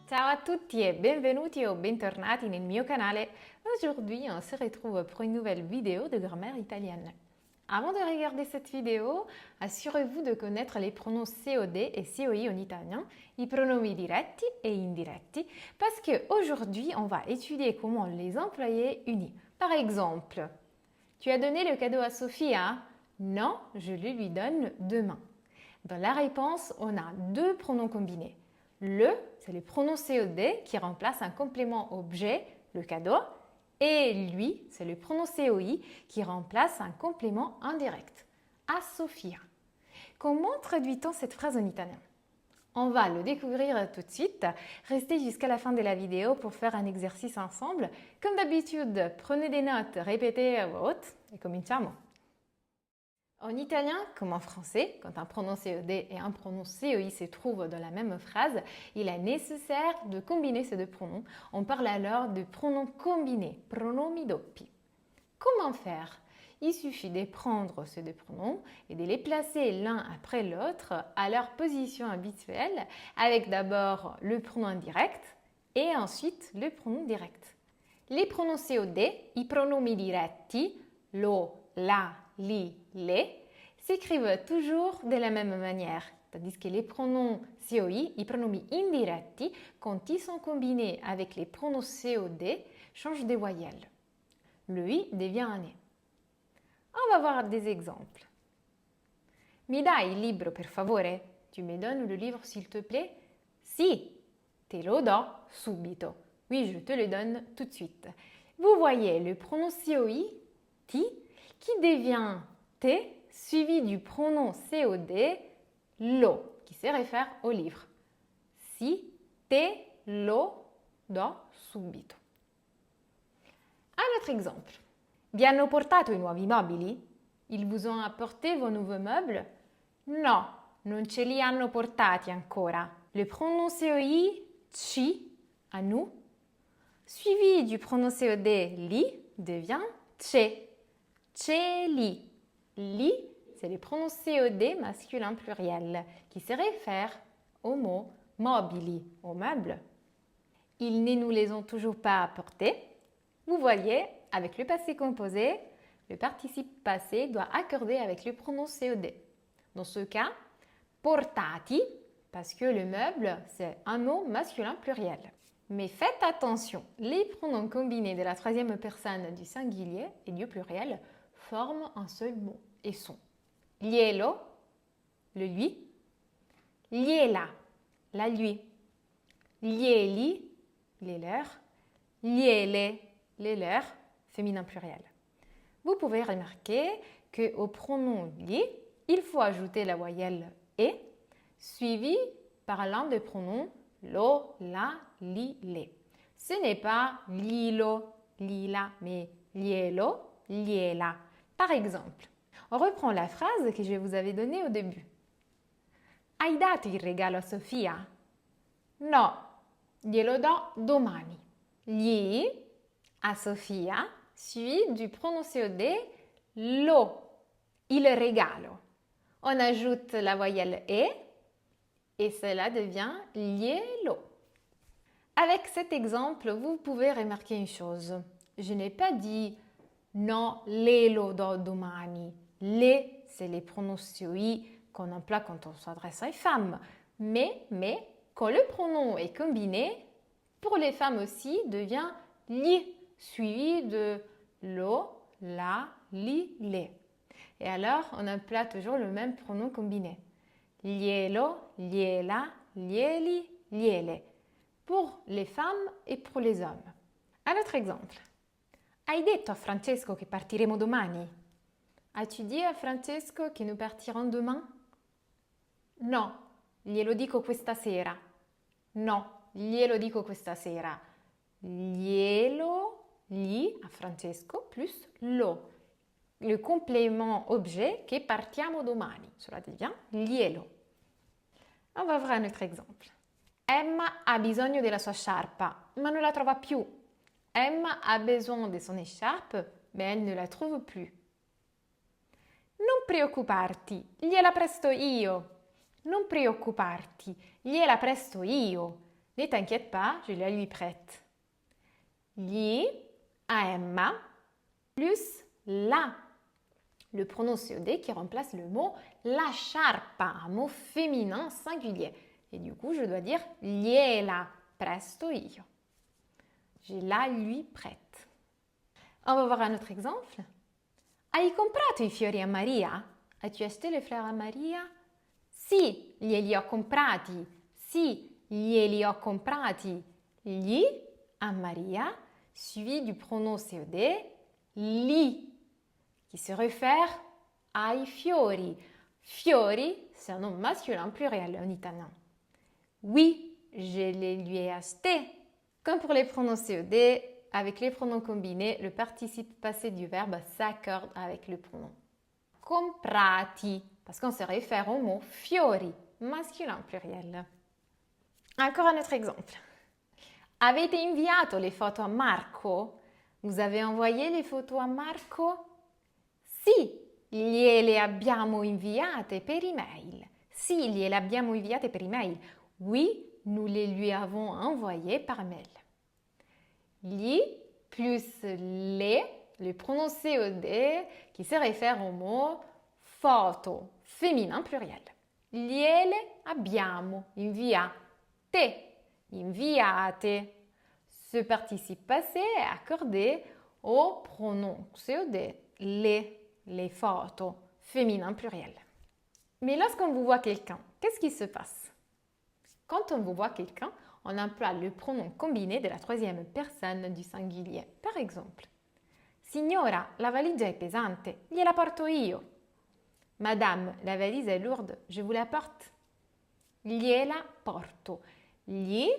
Ciao à tutti et benvenuti ou bentornati nel mio canale. Aujourd'hui, on se retrouve pour une nouvelle vidéo de grammaire italienne. Avant de regarder cette vidéo, assurez-vous de connaître les pronoms COD et COI en italien, i pronomi diretti et indiretti, parce qu'aujourd'hui, on va étudier comment les employer unis. Par exemple, tu as donné le cadeau à Sofia? Non, je le lui donne demain. Dans la réponse, on a deux pronoms combinés. Le, c'est le pronom COD qui remplace un complément objet, le cadeau, et lui, c'est le pronom COI qui remplace un complément indirect, a Sofia. Comment traduit-on cette phrase en italien? On va le découvrir tout de suite. Restez jusqu'à la fin de la vidéo pour faire un exercice ensemble. Comme d'habitude, prenez des notes, répétez à voix haute et cominciamo. En italien, comme en français, quand un pronom COD et un pronom COI se trouvent dans la même phrase, il est nécessaire de combiner ces deux pronoms. On parle alors de pronoms combinés, pronomi doppi. Comment faire? Il suffit de prendre ces deux pronoms et de les placer l'un après l'autre à leur position habituelle, avec d'abord le pronom indirect et ensuite le pronom direct. Les pronoms COD, i pronomi diretti, lo, la, li, le, s'écrivent toujours de la même manière, tandis que les pronoms COI, i pronomi indiretti, quand ils sont combinés avec les pronoms COD, changent de voyelle. Le I devient un E. On va voir des exemples. Mi dai il libro per favore? Tu me donnes le livre s'il te plaît? Si, te lo do subito. Oui, je te le donne tout de suite. Vous voyez le pronom COI, ti, qui devient te, suivi du pronom COD, lo, qui se réfère au livre. Si, te lo do subito. Un autre exemple. Vi hanno portato i nuovi mobili? Ils vous ont apporté vos nouveaux meubles? No, non ce li hanno portati ancora. Le pronom COI, ci, à nous, suivi du pronom COD, li, devient ce. Ce li. Li, c'est le pronom COD masculin pluriel qui se réfère au mot mobili, aux meubles. Ils ne nous les ont toujours pas apportés. Vous voyez, avec le passé composé, le participe passé doit accorder avec le pronom COD. Dans ce cas, portati, parce que le meuble, c'est un mot masculin pluriel. Mais faites attention, les pronoms combinés de la troisième personne du singulier et du pluriel forment un seul mot et sont glielo, le lui, gliela, la lui, glieli, les leurs, gliele, les leurs, féminin pluriel. Vous pouvez remarquer qu'au pronom li, il faut ajouter la voyelle e, suivie par l'un des pronoms lo, la, li, le. Ce n'est pas lilo, lila, mais lielo, liela. Par exemple, on reprend la phrase que je vous avais donnée au début. Hai dato il regalo a Sofia? No, glielo do domani. Gli, à Sofia, suivi du pronom COD, lo, il regalo. On ajoute la voyelle e et cela devient glielo. Avec cet exemple, vous pouvez remarquer une chose. Je n'ai pas dit no, le lo do domani. Le, c'est les pronoms COI qu'on emploie quand on s'adresse à une femme. Mais, quand le pronom est combiné, pour les femmes aussi, devient li, suivi de lo, la, li, le. Et alors, on emploie toujours le même pronom combiné. Lielo, liela, lieli, liele. Pour les femmes et pour les hommes. Un autre exemple. Hai detto a Francesco che partiremo domani? As-tu dit à Francesco que nous partirons demain? No, glielo dico questa sera. No, glielo dico questa sera. Glielo, gli a Francesco plus lo. Le complément objet che partiamo domani. Cela devient glielo. On va voir un autre exemple. Emma ha bisogno della sua sciarpa, ma non la trova più. Emma a besoin de son écharpe, mais elle ne la trouve plus. Non preoccuparti, gliela presto io. Non preoccuparti, gliela presto io. Ne t'inquiète pas, je la lui prête. Gli a Emma plus la. Le pronom COD qui remplace le mot la sciarpa, un mot féminin singulier. Et du coup, je dois dire gliela presto io. Je la lui prête. On va voir un autre exemple. Hai comprato I fiori a Maria? As-tu acheté les fleurs à Maria? Sì, glieli ho comprati. Sì, glieli ho comprati. Gli a Maria, suivi du pronom COD, li, qui se réfère ai fiori. Fiori, c'est un nom masculin pluriel en italien. Oui, je les lui ai achetés. Comme pour les pronoms COD, avec les pronoms combinés, le participe passé du verbe s'accorde avec le pronom. Comprati, parce qu'on se réfère au mot fiori, masculin pluriel. Encore un autre exemple. Avete inviato le foto a Marco? Vous avez envoyé les photos à Marco? Sì, gliele abbiamo inviate per email. Sì, gliele abbiamo inviate per email. Oui, nous les lui avons envoyées par mail. Gli plus le pronom COD qui se réfère au mot foto, féminin pluriel. Gliele abbiamo inviate. Inviate. Ce participe passé est accordé au pronom COD, les photos, féminin pluriel. Mais lorsqu'on vous voit quelqu'un, qu'est-ce qui se passe? Quand on vous voit quelqu'un, on emploie le pronom combiné de la troisième personne du singulier. Par exemple, Signora, la valigia è pesante, gliela porto io. Madame, la valise est lourde, je vous la porte. Gliela porto. Gli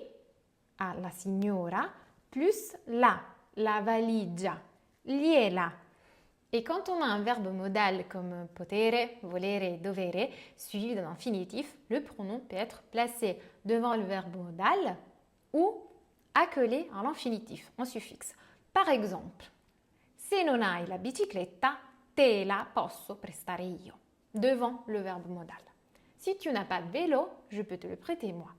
a la signora plus la valigia. Gliela. Et quand on a un verbe modal comme potere, volere, dovere, suivi d'un infinitif, le pronom peut être placé devant le verbe modal ou accolé à l'infinitif, en suffixe. Par exemple, se non hai la bicicletta, te la posso prestare io. Devant le verbe modal. Si tu n'as pas de vélo, je peux te le prêter moi.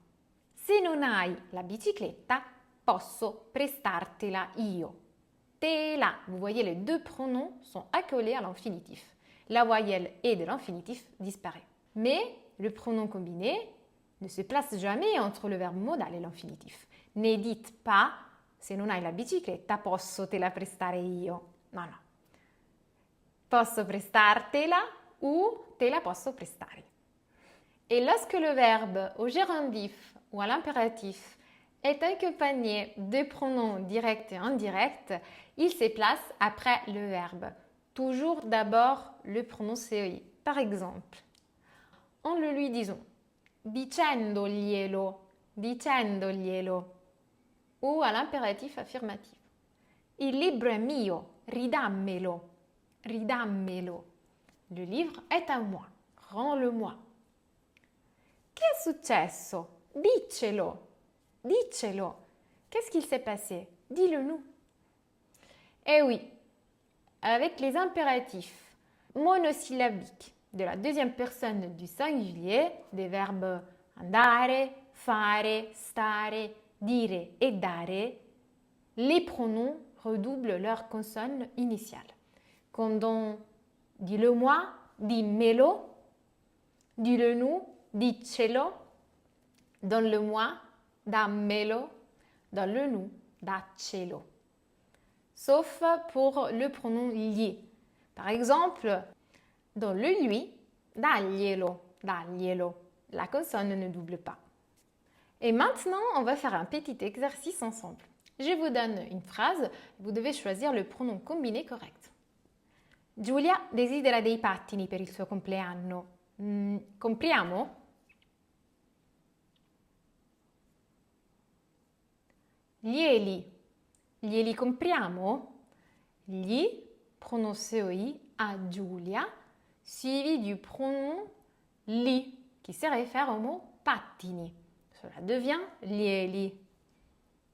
Se non hai la bicicletta, posso prestartela io. Te la. Vous voyez, les deux pronoms sont accolés à l'infinitif. La voyelle et de l'infinitif disparaît. Mais le pronom combiné ne se place jamais entre le verbe modal et l'infinitif. Ne dites pas se non hai la bicicletta, posso te la prestare io. No, no. Posso prestartela ou te la posso prestare. Et lorsque le verbe au gérondif ou à l'impératif est accompagné de pronoms directs et indirects, il se place après le verbe. Toujours d'abord le pronom COI. Par exemple, en le lui disant dicendoglielo, dicendoglielo, ou à l'impératif affirmatif. Il libro è mio, ridammelo, ridammelo. Le livre est à moi, rends-le-moi. Che è successo? Diccelo, diccelo. Qu'est-ce qu'il s'est passé? Dis-le-nous. Eh oui, avec les impératifs monosyllabiques de la deuxième personne du singulier, des verbes andare, fare, stare, dire et dare, les pronoms redoublent leur consonne initiale. Comme dans dis-le-moi, dimmelo, dis-le-nous, diccelo, donne-le-moi, dammelo, donne-le-nous, daccelo. Sauf pour le pronom gli. Par exemple, dans le lui, daglielo, daglielo. La consonne ne double pas. Et maintenant, on va faire un petit exercice ensemble. Je vous donne une phrase, vous devez choisir le pronom combiné correct. Giulia desidera dei pattini per il suo compleanno. Compriamo? Glieli compriamo? Gli, pronom COI, à Giulia, suivi du pronom li, qui se réfère au mot pattini. Cela devient glieli.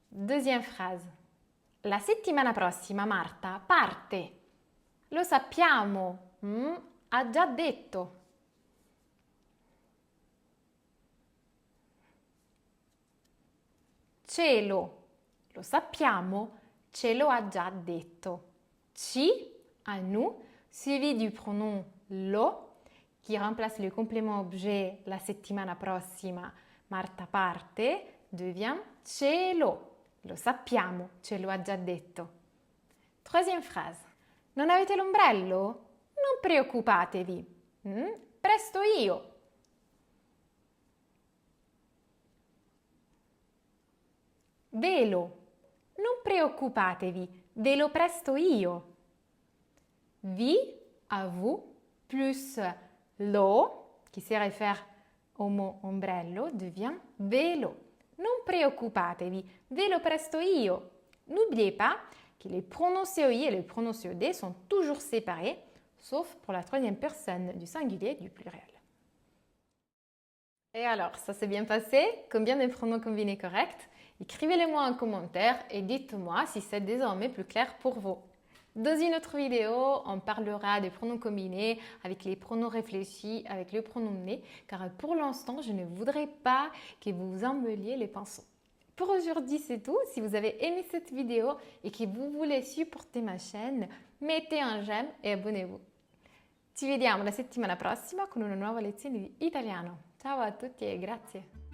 Deuxième phrase. La settimana prossima Marta parte. Lo sappiamo, ha già detto. cielo. Lo sappiamo, ce lo ha già detto. Ci, à nous, suivi du pronom lo, qui remplace le complément objet la settimana prossima, Marta parte, devient cielo. Lo sappiamo, ce lo ha già detto. Troisième phrase. Non avete l'ombrello? Non preoccupatevi. Presto io. Velo. Non preoccupatevi, ve lo presto io. Vi, à vous, plus lo, qui se réfère au mot ombrello, devient velo. Non preoccupatevi, ve lo presto io. N'oubliez pas que les pronoms COI et les pronoms COD sont toujours séparés, sauf pour la troisième personne du singulier du pluriel. Et alors, ça s'est bien passé? Combien de pronoms combinés corrects? Écrivez-les-moi en commentaire et dites-moi si c'est désormais plus clair pour vous. Dans une autre vidéo, on parlera des pronoms combinés avec les pronoms réfléchis, avec le pronom né, car pour l'instant, je ne voudrais pas que vous vous emmêliez les pinceaux. Pour aujourd'hui, c'est tout. Si vous avez aimé cette vidéo et que vous voulez supporter ma chaîne, mettez un j'aime et abonnez-vous. Ci vediamo la settimana prossima con una nuova lezione di italiano. Ciao a tutti e grazie!